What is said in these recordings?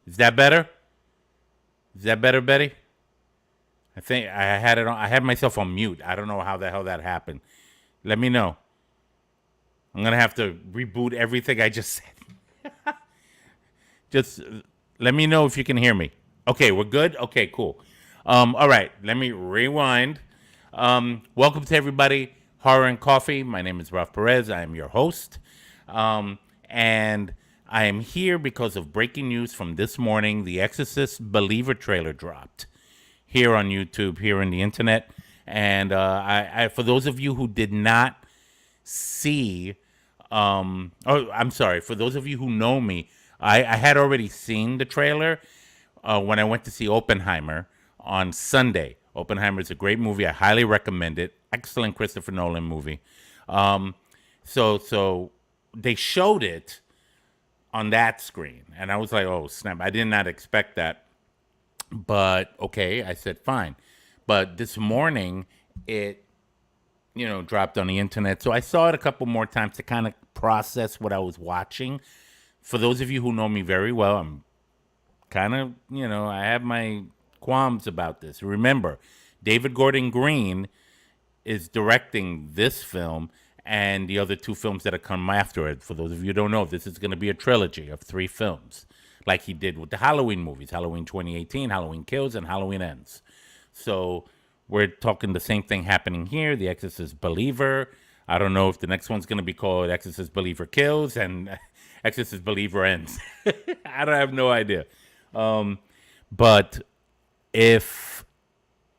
Is that better? Is that better, Betty? I think I had it on. I had myself on mute. I don't know how the hell that happened. Let me know. I'm gonna have to reboot everything I just said. Just let me know if you can hear me. Okay, we're good. Okay, cool. All right, let me rewind. Welcome to everybody. Horror and Coffee. My name is Ralph Perez. I am your host, and I am here because of breaking news from this morning. The Exorcist Believer trailer dropped here on YouTube, here on the internet, and for those of you who did not see, I'm sorry, for those of you who know me, I had already seen the trailer when I went to see Oppenheimer on Sunday. Oppenheimer is a great movie. I highly recommend it. Excellent Christopher Nolan movie. Um, so they showed it on that screen, and I was like, oh snap! I did not expect that. But okay, I said fine. But this morning, it dropped on the internet. So I saw it a couple more times to kind of process what I was watching. For those of you who know me very well, I'm kind of, I have my qualms about this. Remember, David Gordon Green is directing this film and the other two films that have come after it. For those of you who don't know, this is going to be a trilogy of 3 films, like he did with the Halloween movies: Halloween 2018, Halloween Kills, and Halloween Ends. So we're talking the same thing happening here. The Exorcist Believer. I don't know if the next one's going to be called Exorcist Believer Kills and Exorcist Believer Ends. I don't have no idea. But if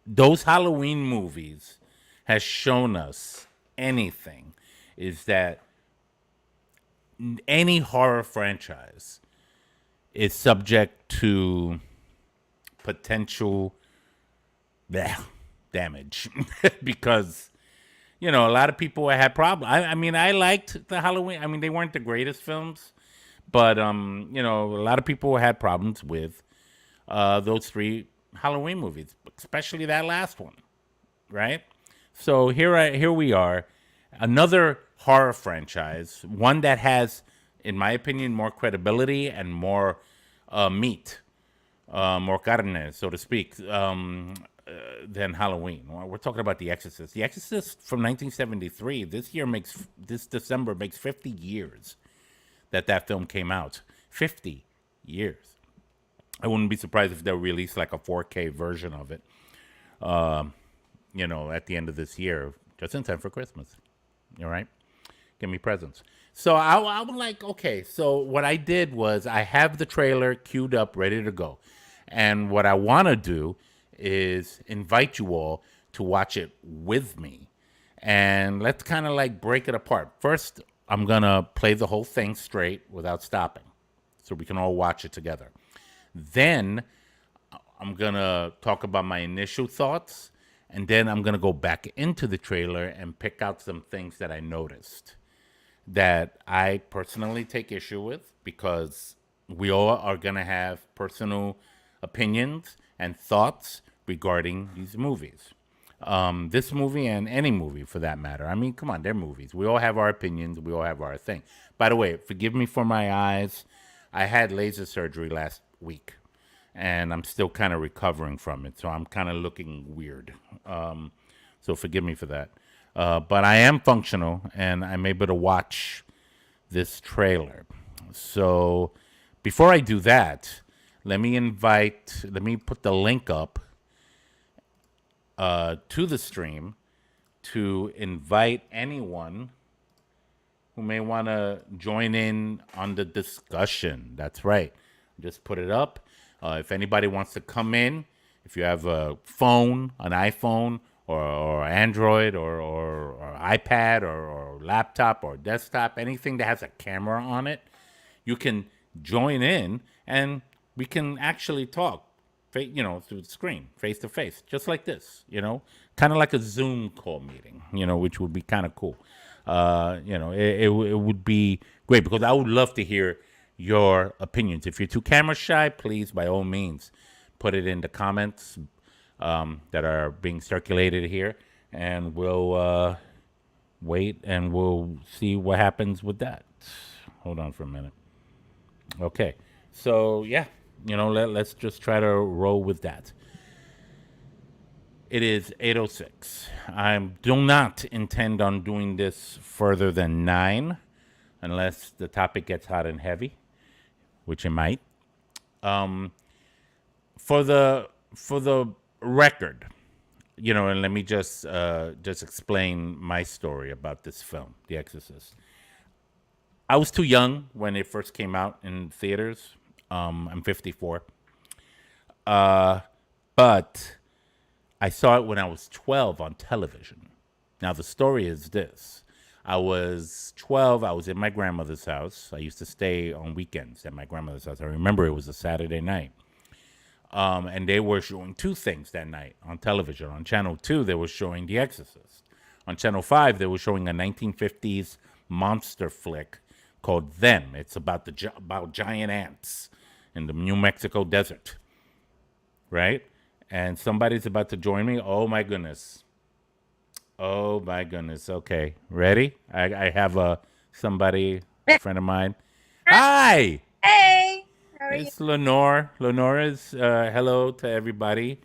those Halloween movies has shown us anything, is that any horror franchise is subject to potential damage because a lot of people had problems. I mean, I liked the Halloween. I mean, they weren't the greatest films, but a lot of people had problems with those 3 Halloween movies, especially that last one, right? So here we are, another horror franchise, one that has, in my opinion, more credibility and more meat, more carne, so to speak, than Halloween. We're talking about The Exorcist. The Exorcist from 1973. This December makes 50 years that film came out. 50 years. I wouldn't be surprised if they'll release like a 4K version of it, at the end of this year, just in time for Christmas. All right? Give me presents. So I was like, okay. So what I did was I have the trailer queued up, ready to go. And what I want to do is invite you all to watch it with me. And let's kind of like break it apart. First, I'm going to play the whole thing straight without stopping so we can all watch it together. Then I'm going to talk about my initial thoughts, and then I'm going to go back into the trailer and pick out some things that I noticed that I personally take issue with, because we all are going to have personal opinions and thoughts regarding these movies. This movie and any movie for that matter. I mean, come on, they're movies. We all have our opinions. We all have our thing. By the way, forgive me for my eyes. I had laser surgery last week, and I'm still kind of recovering from it. So I'm kind of looking weird. So forgive me for that. But I am functional, and I'm able to watch this trailer. So before I do that, let me put the link up to the stream to invite anyone who may want to join in on the discussion. That's right. Just put it up. If anybody wants to come in, if you have a phone, an iPhone, or Android, or iPad, or laptop, or desktop, anything that has a camera on it, you can join in and we can actually talk, through the screen, face to face, just like this, kind of like a Zoom call meeting, which would be kind of cool. It would be great because I would love to hear your opinions. If you're too camera shy, please, by all means, put it in the comments that are being circulated here, and we'll wait and we'll see what happens with that. Hold on for a minute. Okay, so yeah, let's just try to roll with that. It is 8:06. I do not intend on doing this further than 9, unless the topic gets hot and heavy, which it might. For the record, and let me just explain my story about this film, The Exorcist. I was too young when it first came out in theaters. I'm 54. But I saw it when I was 12 on television. Now, the story is this. I was 12. I was in my grandmother's house. I used to stay on weekends at my grandmother's house. I remember it was a Saturday night. And they were showing two things that night on television. On Channel 2, they were showing The Exorcist. On Channel 5, they were showing a 1950s monster flick called Them. It's about about giant ants in the New Mexico desert, right? And somebody's about to join me. Oh my goodness. Oh my goodness. Okay, ready? I have somebody, a friend of mine. Hi. Hey, how are you? It's Lenore. Lenore's hello to everybody.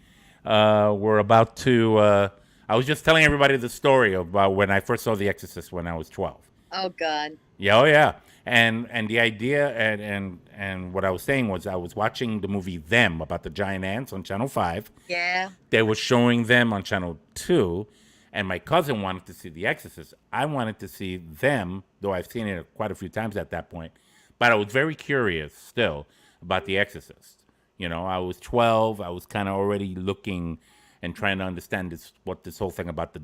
We're about to. I was just telling everybody the story about when I first saw The Exorcist when I was 12. Oh God. Yeah, oh yeah. And the idea and what I was saying was I was watching the movie Them about the giant ants on Channel 5. Yeah. They were showing Them on Channel 2, and my cousin wanted to see The Exorcist. I wanted to see Them, though I've seen it quite a few times at that point. But I was very curious still about The Exorcist. I was 12. I was kind of already looking and trying to understand what this whole thing about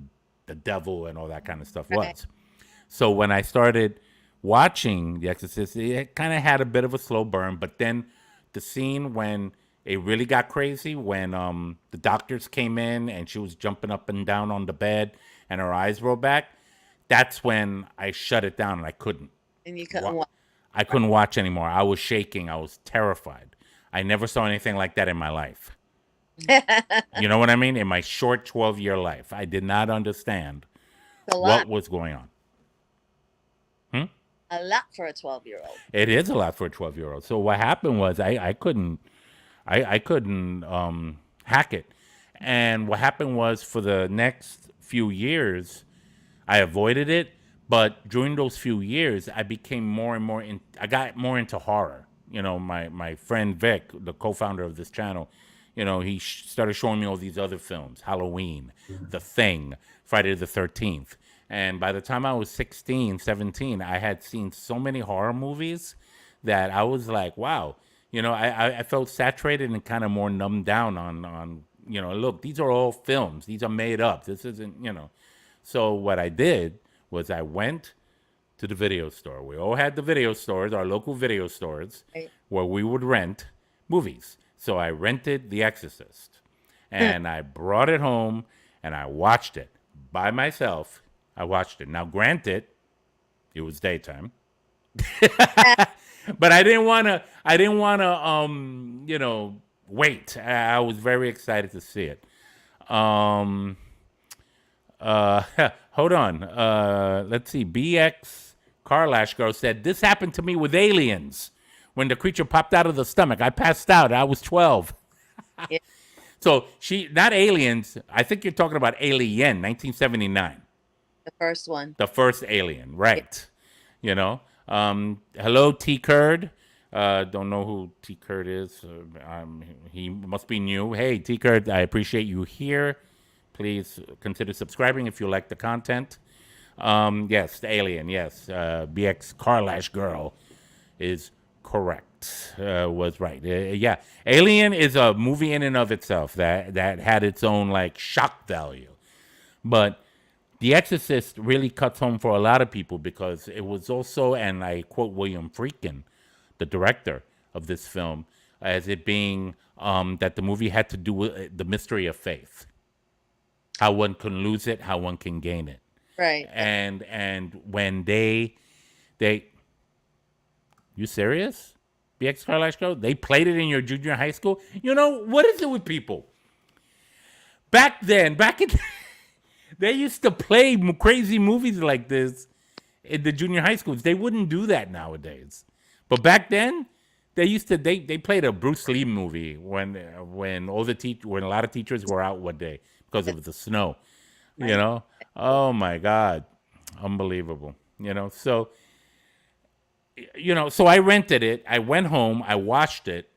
the devil and all that kind of stuff Right. was. So when I started watching The Exorcist, it kind of had a bit of a slow burn. But then the scene when it really got crazy, when the doctors came in and she was jumping up and down on the bed and her eyes rolled back, that's when I shut it down and I couldn't. And you couldn't Wa- watch. I couldn't watch anymore. I was shaking. I was terrified. I never saw anything like that in my life. You know what I mean? In my short 12-year life, I did not understand a lot. what was going on. A lot for a 12-year-old. It is a lot for a 12-year-old. So what happened was I couldn't hack it. And what happened was for the next few years, I avoided it. But during those few years, I became more and more I got more into horror. My friend Vic, the co-founder of this channel, he started showing me all these other films: Halloween, The Thing, Friday the 13th. And by the time I was 16, 17, I had seen so many horror movies that I was like, wow. I felt saturated and kind of more numbed down on look, these are all films. These are made up. This isn't. So what I did was I went to the video store. We all had the video stores, our local video stores, Right. where we would rent movies. So I rented The Exorcist and I brought it home and I watched it by myself. I watched it. Now, granted, it was daytime, but I didn't want to. Wait. I was very excited to see it. Um, hold on. Let's see. BX Carlash Girl said, "This happened to me with Aliens. when the creature popped out of the stomach. I passed out. I was 12. Yeah, So she, not Aliens. I think you're talking about Alien, 1979, the first one. the first Alien, Yeah. right? You know. Hello, T. Curd. Don't know who T. Curd is. He must be new. Hey, T. Curd, I appreciate you here. Please consider subscribing if you like the content. Yes, the Alien. Yes, BX Carlash Girl is correct. Was right. Yeah, Alien is a movie in and of itself that had its own like shock value, but The Exorcist really cuts home for a lot of people because it was also, and I quote William Friedkin, the director of this film, as it being that the movie had to do with the mystery of faith, how one can lose it, how one can gain it, Right. and when they you serious? BX Carlash Show? They played it in your junior high school? You know, what is it with people? Back then, back in they used to play crazy movies like this in the junior high schools. They wouldn't do that nowadays. But back then, they played a Bruce Lee movie when when a lot of teachers were out one day because of the snow. You Right. know? Oh my God. Unbelievable. So I rented it. I went home, I watched it.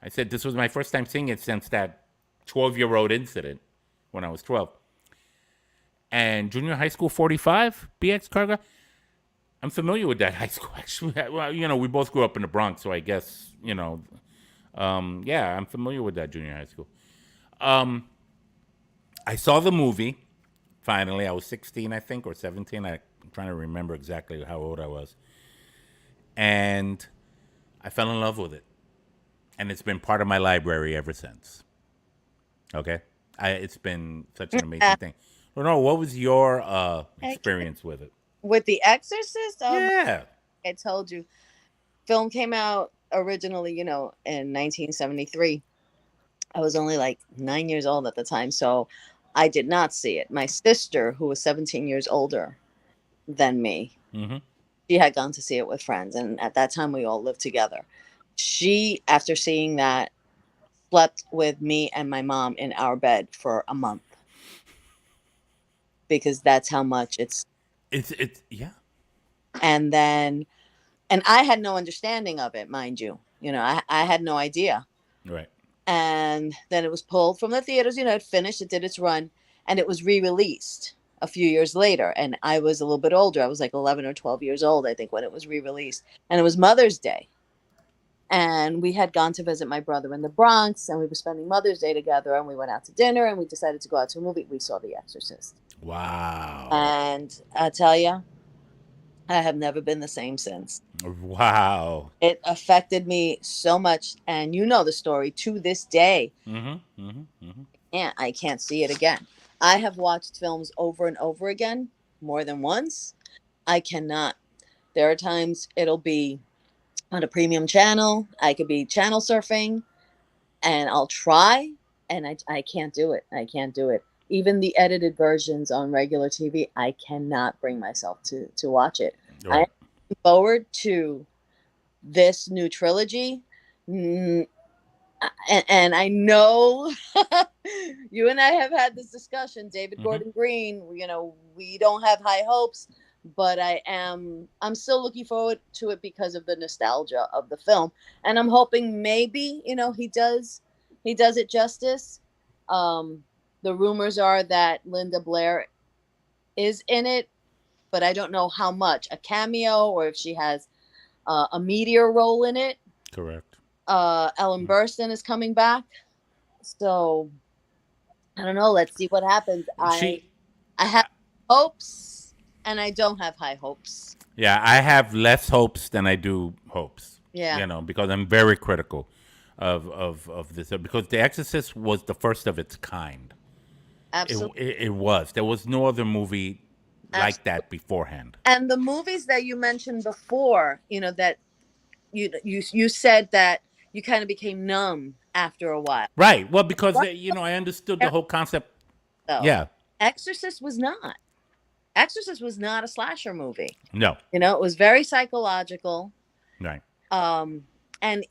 I said this was my first time seeing it since that 12-year-old incident when I was 12. And junior high school 45, BX Karga. I'm familiar with that high school actually. Well, we both grew up in the Bronx, so I guess, yeah, I'm familiar with that junior high school. Um, I saw the movie finally. I was 16, I think, or 17. I'm trying to remember exactly how old I was. And I fell in love with it. And it's been part of my library ever since. Okay? It's been such an amazing thing. Well, no, what was your experience with it? With The Exorcist, Yeah. I told you, film came out originally, in 1973. I was only like 9 years old at the time, so I did not see it. My sister, who was 17 years older than me, Mm-hmm. she had gone to see it with friends, and at that time we all lived together. She, after seeing that, slept with me and my mom in our bed for a month because that's how much it's. It's yeah. And then, and I had no understanding of it, mind you. I had no idea. Right. And then it was pulled from the theaters. It finished, it did its run, and it was re-released a few years later. And I was a little bit older. I was like 11 or 12 years old, I think, when it was re-released. And it was Mother's Day. And we had gone to visit my brother in the Bronx, and we were spending Mother's Day together, and we went out to dinner, and we decided to go out to a movie. We saw The Exorcist. Wow. And I tell you, I have never been the same since. Wow. It affected me so much, and you know the story to this day. Mm-hmm. Mm-hmm. Mm-hmm. And I can't see it again. I have watched films over and over again, more than once. I cannot. There are times it'll be on a premium channel. I could be channel surfing, and I'll try, and I can't do it. I can't do it. Even the edited versions on regular TV, I cannot bring myself to watch it. I am Right. looking forward to this new trilogy. And I know you and I have had this discussion, David Mm-hmm. Gordon Green. We don't have high hopes, but I'm still looking forward to it because of the nostalgia of the film, and I'm hoping maybe he does it justice. Um, the rumors are that Linda Blair is in it, but I don't know how much, a cameo or if she has a meteor role in it. Correct. Ellen Burstyn is coming back. So I don't know. Let's see what happens. I She. I have hopes and I don't have high hopes. Yeah, I have less hopes than I do hopes. Yeah, Because I'm very critical of this because The Exorcist was the first of its kind. It, absolutely. it it was. There was no other movie like Absolutely. that beforehand. And the movies that you mentioned before, that you said that you kind of became numb after a while. Right. Well, because What I understood the whole concept. though? Yeah. Exorcist was not. Exorcist was not a slasher movie. No. It was very psychological. Right. Um and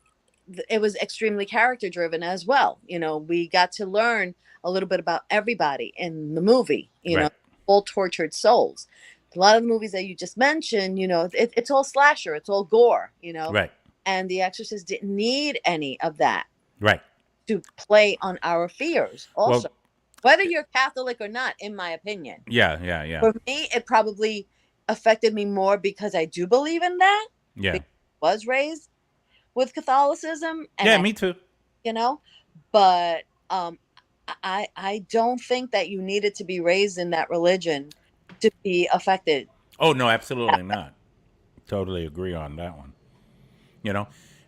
it was extremely character driven as well. We got to learn a little bit about everybody in the movie. Right. All tortured souls. A lot of the movies that you just mentioned, it's all slasher, it's all gore. Right. And The Exorcist didn't need any of that Right. to play on our fears. Also, Well, whether you're Catholic or not, in my opinion. yeah. For me, it probably affected me more because I do believe in that. Yeah. I was raised with Catholicism, and Yeah, me too. But I don't think that you needed to be raised in that religion to be affected. Oh no, absolutely not. Totally agree on that one.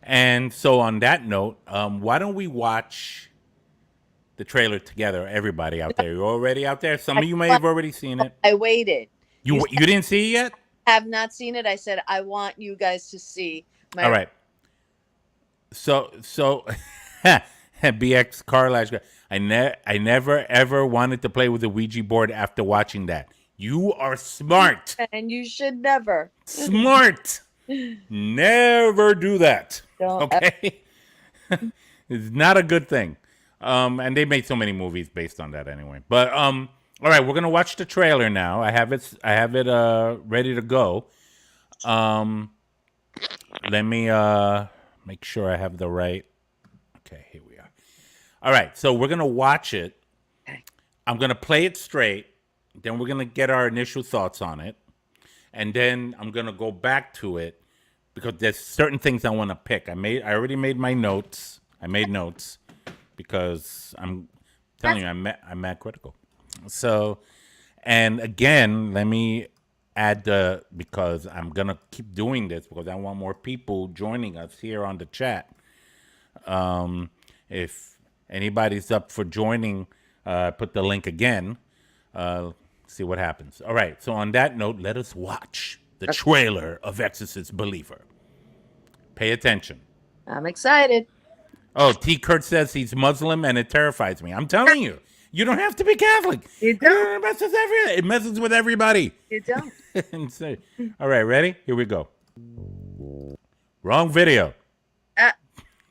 And so on that note, why don't we watch the trailer together? Everybody out there, you're already out there. Some of you may have already seen it. I waited. You didn't see it yet? Have not seen it. I said I want you guys to see. All right. So BX Carlash. I never ever wanted to play with the Ouija board after watching that. You are smart. And you should never. Smart. Never do that. Don't Okay? It's not a good thing. And they made so many movies based on that anyway. But all right, we're gonna watch the trailer now. I have it ready to go. Let me make sure I have the right. Okay, here we are. All right, so we're gonna watch it. Okay. I'm gonna play it straight. Then we're gonna get our initial thoughts on it, and then I'm gonna go back to it because there's certain things I want to pick. I already made my notes. I made notes because I'm telling you, I'm mad critical. So, and again, let me add because I'm gonna keep doing this because I want more people joining us here on the chat. If anybody's up for joining, put the link again. See what happens. All right. So on that note, let us watch the trailer of Exorcist Believer. Pay attention. I'm excited. Oh, T. Kurt says he's Muslim and it terrifies me. I'm telling you, you don't have to be Catholic. You don't. It messes with everybody. You don't. All right, ready? Here we go. Wrong video.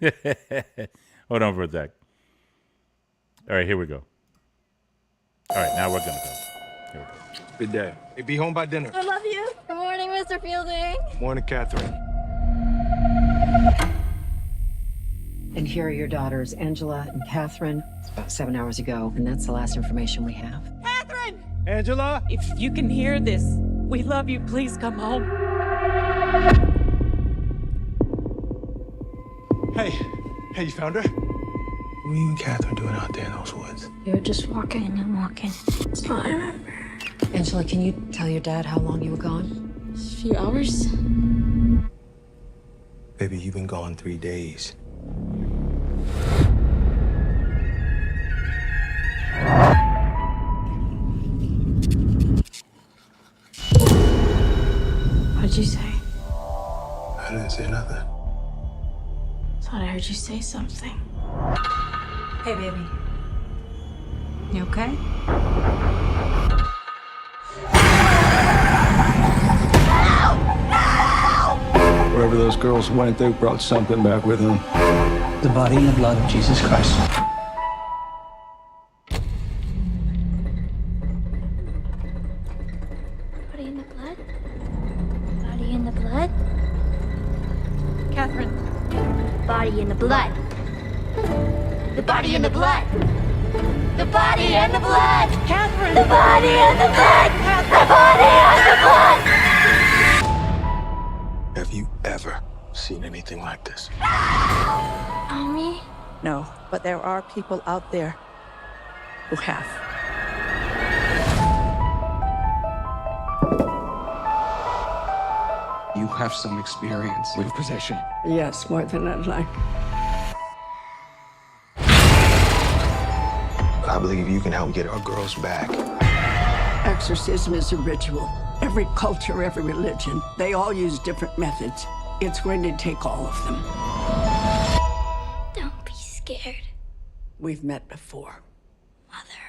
Hold on for a sec. All right, here we go. All right, now we're going to go. Here we go. Good day. Hey, be home by dinner. I love you. Good morning, Mr. Fielding. Morning, Catherine. And here are your daughters, Angela and Catherine. It's about 7 hours ago, and that's the last information we have. Catherine! Angela? If you can hear this, we love you. Please come home. Hey, you found her? What are you and Catherine doing out there in those woods? You were just walking and walking. That's all I remember. Angela, can you tell your dad how long you were gone? A few hours. Baby, you've been gone 3 days. What'd you say? I didn't say nothing. Thought I heard you say something. Hey, baby. You okay? Wherever those girls went, they brought something back with them. The body and the blood of Jesus Christ. Body in the blood? Body in the blood? Catherine, Body in the blood. The body in the blood. The body and the blood. Catherine! The body and the blood. The body and the blood. Have you ever seen anything like this? Mommy? No, but there are people out there who have. You have some experience with possession. Yes, more than I'd like. I believe you can help get our girls back. Exorcism is a ritual. Every culture, every religion, they all use different methods. It's going to take all of them. Don't be scared, We've met before. Mother.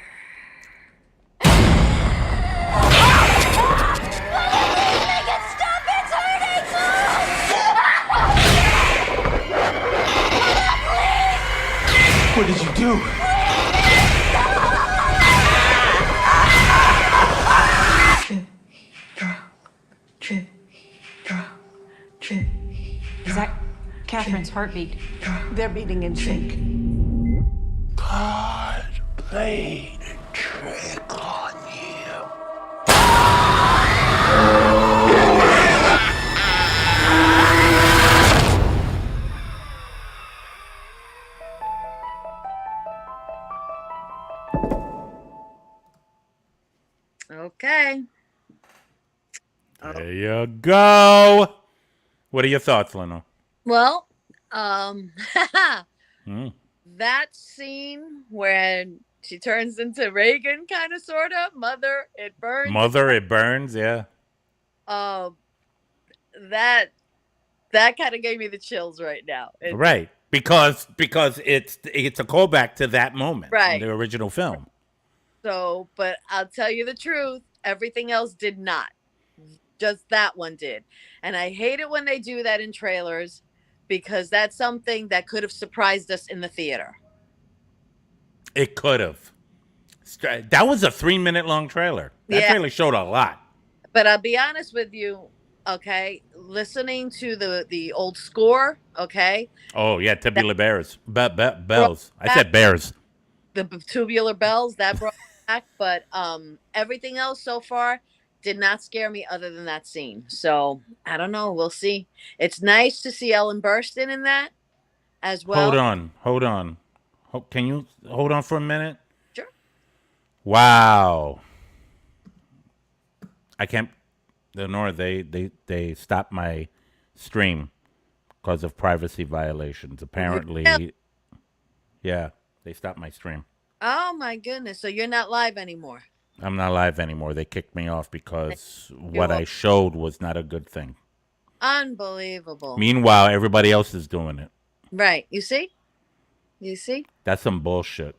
Make it stop! It's hurting! Catherine's heartbeat. They're beating in sync. God played a trick on you. Okay. There you go. What are your thoughts, Leno? Well, Mm. that scene when she turns into Reagan, kind of, sort of, Mother, it burns. Mother, it burns. Yeah. That kind of gave me the chills right now. Right. Because it's a callback to that moment in Right. the original film. So, but I'll tell you the truth, everything else did not. Just that one did. And I hate it when they do that in trailers because that's something that could have surprised us in the theater. It could have. That was a 3-minute long trailer. That trailer showed a lot. But I'll be honest with you, okay? Listening to the old score, okay? Oh, yeah, tubular bells. Bells. I said bears. The tubular bells, that brought back. But everything else so far did not scare me other than that scene. So, I don't know. We'll see. It's nice to see Ellen Burstyn in that as well. Hold on. Can you hold on for a minute? Sure. Wow. I can't. Lenore, they stopped my stream because of privacy violations. Apparently, yeah, they stopped my stream. Oh my goodness! So you're not live anymore. I'm not live anymore. They kicked me off because what I showed was not a good thing. Unbelievable. Meanwhile, everybody else is doing it. Right. You see? You see? That's some bullshit.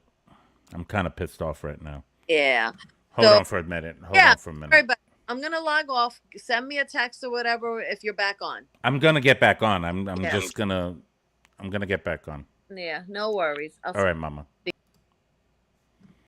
I'm kind of pissed off right now. Yeah. Hold on for a minute. Hold on for a minute. Sorry, but I'm gonna log off. Send me a text or whatever if you're back on. I'm gonna get back on. I'm just gonna get back on. Yeah. No worries. All right, Mama.